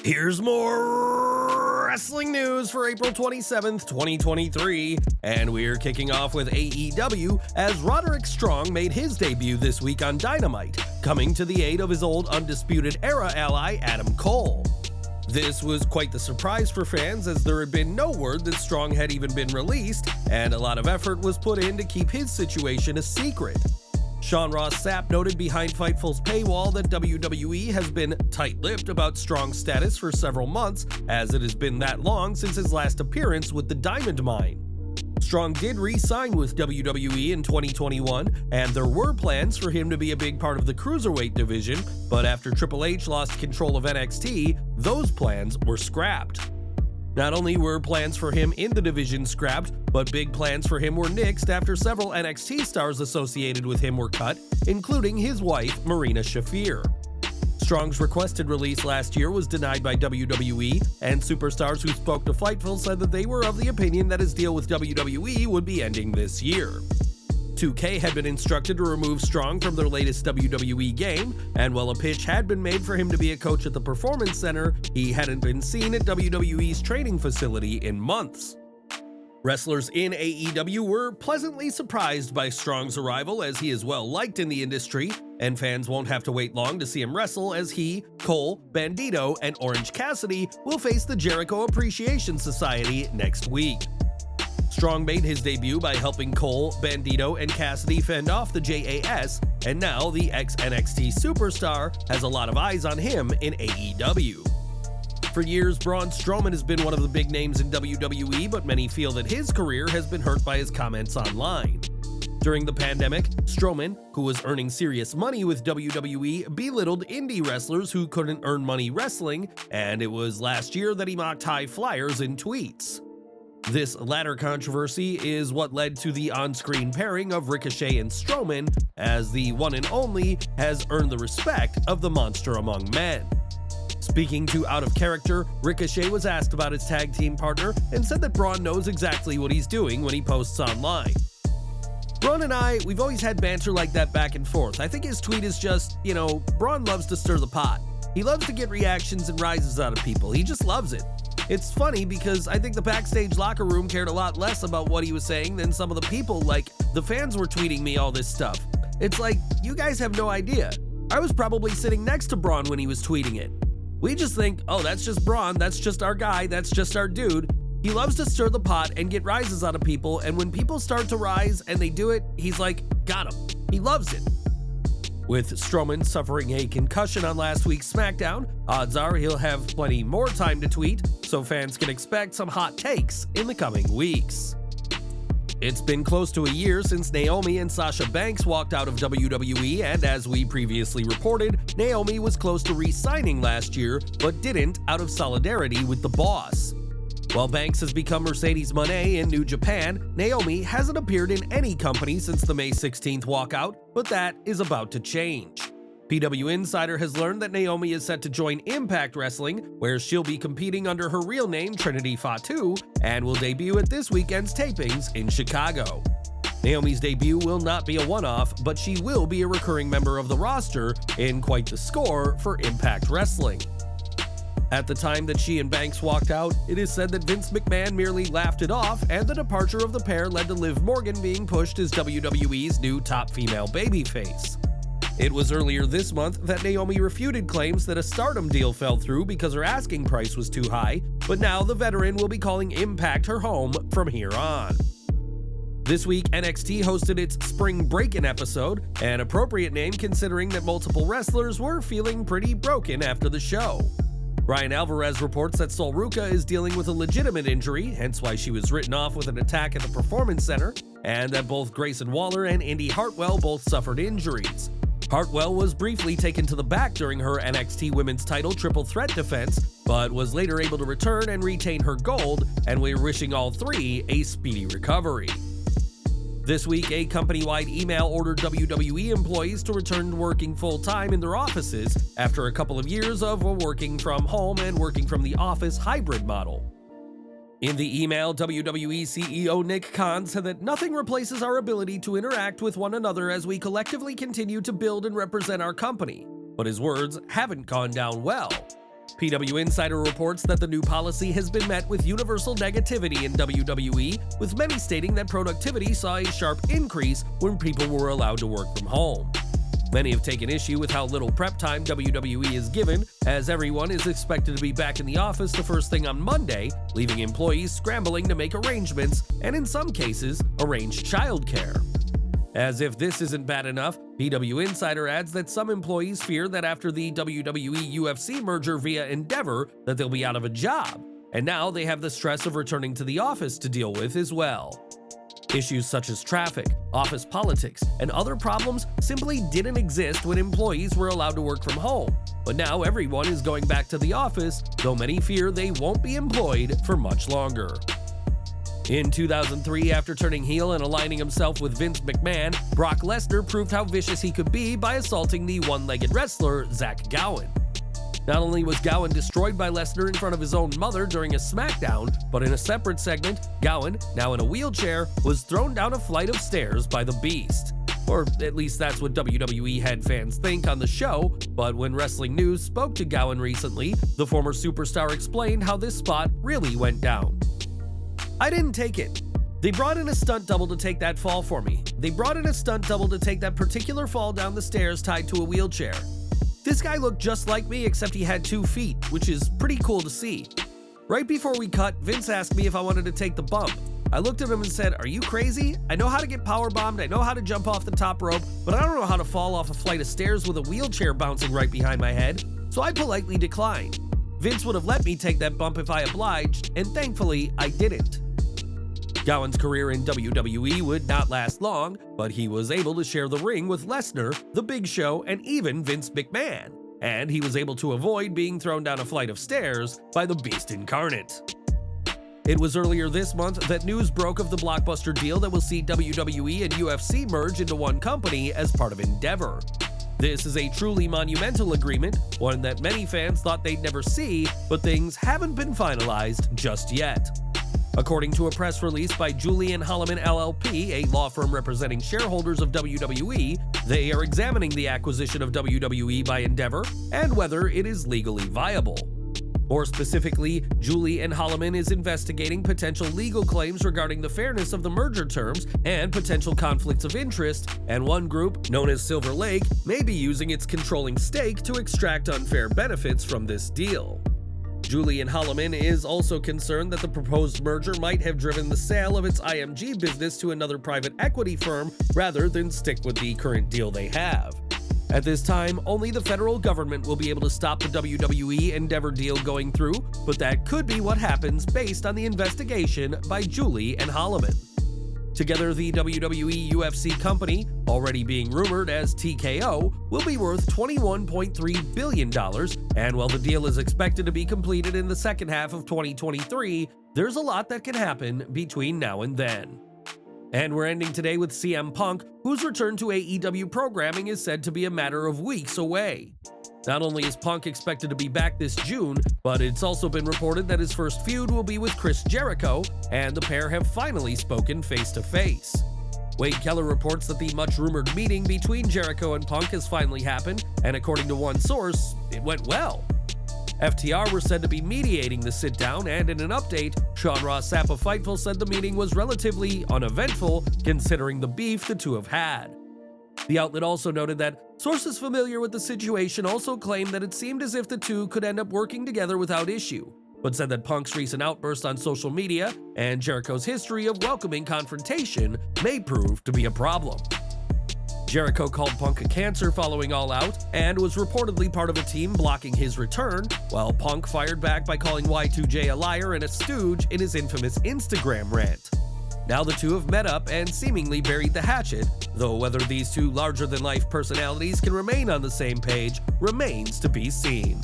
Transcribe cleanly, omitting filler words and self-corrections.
Here's more wrestling news for April 27th, 2023, and we're kicking off with AEW as Roderick Strong made his debut this week on Dynamite, coming to the aid of his old Undisputed Era ally Adam Cole. This was quite the surprise for fans, as there had been no word that Strong had even been released, and a lot of effort was put in to keep his situation a secret. Sean Ross Sapp noted behind Fightful's paywall that WWE has been tight-lipped about Strong's status for several months, as it has been that long since his last appearance with the Diamond Mine. Strong did re-sign with WWE in 2021, and there were plans for him to be a big part of the Cruiserweight division, but after Triple H lost control of NXT, those plans were scrapped. Not only were plans for him in the division scrapped, but big plans for him were nixed after several NXT stars associated with him were cut, including his wife, Marina Shafir. Strong's requested release last year was denied by WWE, and superstars who spoke to Fightful said that they were of the opinion that his deal with WWE would be ending this year. 2K had been instructed to remove Strong from their latest WWE game, and while a pitch had been made for him to be a coach at the Performance Center, he hadn't been seen at WWE's training facility in months. Wrestlers in AEW were pleasantly surprised by Strong's arrival, as he is well liked in the industry, and fans won't have to wait long to see him wrestle, as he, Cole, Bandito, and Orange Cassidy will face the Jericho Appreciation Society next week. Strong made his debut by helping Cole, Bandito, and Cassidy fend off the JAS, and now the ex-NXT superstar has a lot of eyes on him in AEW. For years, Braun Strowman has been one of the big names in WWE, but many feel that his career has been hurt by his comments online. During the pandemic, Strowman, who was earning serious money with WWE, belittled indie wrestlers who couldn't earn money wrestling, and it was last year that he mocked high flyers in tweets. This latter controversy is what led to the on-screen pairing of Ricochet and Strowman, as the one and only has earned the respect of the monster among men. Speaking to Out of Character, Ricochet was asked about his tag team partner and said that Braun knows exactly what he's doing when he posts online. Braun and we've always had banter like that back and forth. I think his tweet is just, Braun loves to stir the pot. He loves to get reactions and rises out of people. He just loves it. It's funny because I think the backstage locker room cared a lot less about what he was saying than some of the people, like the fans were tweeting me all this stuff. It's like, you guys have no idea. I was probably sitting next to Braun when he was tweeting it. We just think, oh, that's just Braun, that's just our guy, that's just our dude. He loves to stir the pot and get rises out of people, and when people start to rise and they do it, he's like, got him. He loves it. With Strowman suffering a concussion on last week's SmackDown, odds are he'll have plenty more time to tweet, so fans can expect some hot takes in the coming weeks. It's been close to a year since Naomi and Sasha Banks walked out of WWE, and as we previously reported, Naomi was close to re-signing last year, but didn't out of solidarity with the boss. While Banks has become Mercedes Moné in New Japan, Naomi hasn't appeared in any company since the May 16th walkout, but that is about to change. PW Insider has learned that Naomi is set to join Impact Wrestling, where she'll be competing under her real name Trinity Fatu, and will debut at this weekend's tapings in Chicago. Naomi's debut will not be a one-off, but she will be a recurring member of the roster in quite the score for Impact Wrestling. At the time that she and Banks walked out, it is said that Vince McMahon merely laughed it off, and the departure of the pair led to Liv Morgan being pushed as WWE's new top female babyface. It was earlier this month that Naomi refuted claims that a Stardom deal fell through because her asking price was too high, but now the veteran will be calling Impact her home from here on. This week, NXT hosted its Spring Breakin episode, an appropriate name considering that multiple wrestlers were feeling pretty broken after the show. Ryan Alvarez reports that Sol Ruca is dealing with a legitimate injury, hence why she was written off with an attack at the Performance Center, and that both Grayson Waller and Indy Hartwell both suffered injuries. Hartwell was briefly taken to the back during her NXT Women's Title Triple Threat defense, but was later able to return and retain her gold, and we're wishing all three a speedy recovery. This week, a company-wide email ordered WWE employees to return to working full-time in their offices after a couple of years of a working from home and working from the office hybrid model. In the email, WWE CEO Nick Khan said that nothing replaces our ability to interact with one another as we collectively continue to build and represent our company, but his words haven't gone down well. PW Insider reports that the new policy has been met with universal negativity in WWE, with many stating that productivity saw a sharp increase when people were allowed to work from home. Many have taken issue with how little prep time WWE is given, as everyone is expected to be back in the office the first thing on Monday, leaving employees scrambling to make arrangements and, in some cases, arrange childcare. As if this isn't bad enough, PW Insider adds that some employees fear that after the WWE UFC merger via Endeavor that they'll be out of a job, and now they have the stress of returning to the office to deal with as well. Issues such as traffic, office politics, and other problems simply didn't exist when employees were allowed to work from home, but now everyone is going back to the office, though many fear they won't be employed for much longer. In 2003, after turning heel and aligning himself with Vince McMahon, Brock Lesnar proved how vicious he could be by assaulting the one-legged wrestler, Zach Gowen. Not only was Gowen destroyed by Lesnar in front of his own mother during a SmackDown, but in a separate segment, Gowen, now in a wheelchair, was thrown down a flight of stairs by the Beast. Or at least that's what WWE head fans think on the show, but when Wrestling News spoke to Gowen recently, the former superstar explained how this spot really went down. "I didn't take it. They brought in a stunt double to take that fall for me. They brought in a stunt double to take that particular fall down the stairs tied to a wheelchair. This guy looked just like me except he had 2 feet, which is pretty cool to see. Right before we cut, Vince asked me if I wanted to take the bump. I looked at him and said, 'Are you crazy? I know how to get powerbombed, I know how to jump off the top rope, but I don't know how to fall off a flight of stairs with a wheelchair bouncing right behind my head,' so I politely declined. Vince would have let me take that bump if I obliged, and thankfully I didn't." Gowen's career in WWE would not last long, but he was able to share the ring with Lesnar, The Big Show, and even Vince McMahon, and he was able to avoid being thrown down a flight of stairs by the Beast incarnate. It was earlier this month that news broke of the blockbuster deal that will see WWE and UFC merge into one company as part of Endeavor. This is a truly monumental agreement, one that many fans thought they'd never see, but things haven't been finalized just yet. According to a press release by Julian Holloman LLP, a law firm representing shareholders of WWE, they are examining the acquisition of WWE by Endeavor and whether it is legally viable. More specifically, Julie and Holloman is investigating potential legal claims regarding the fairness of the merger terms and potential conflicts of interest, and one group, known as Silver Lake, may be using its controlling stake to extract unfair benefits from this deal. Julie and Holloman is also concerned that the proposed merger might have driven the sale of its IMG business to another private equity firm rather than stick with the current deal they have. At this time, only the federal government will be able to stop the WWE Endeavor deal going through, but that could be what happens based on the investigation by Julie and Holloman. Together, the WWE UFC company, already being rumored as TKO, will be worth $21.3 billion, and while the deal is expected to be completed in the second half of 2023, there's a lot that can happen between now and then. And we're ending today with CM Punk, whose return to AEW programming is said to be a matter of weeks away. Not only is Punk expected to be back this June, but it's also been reported that his first feud will be with Chris Jericho, and the pair have finally spoken face-to-face. Wade Keller reports that the much-rumored meeting between Jericho and Punk has finally happened, and according to one source, it went well. FTR were said to be mediating the sit-down, and in an update, Sean Ross Sapp of Fightful said the meeting was relatively uneventful considering the beef the two have had. The outlet also noted that sources familiar with the situation also claimed that it seemed as if the two could end up working together without issue, but said that Punk's recent outburst on social media and Jericho's history of welcoming confrontation may prove to be a problem. Jericho called Punk a cancer following All Out and was reportedly part of a team blocking his return, while Punk fired back by calling Y2J a liar and a stooge in his infamous Instagram rant. Now the two have met up and seemingly buried the hatchet, though whether these two larger-than-life personalities can remain on the same page remains to be seen.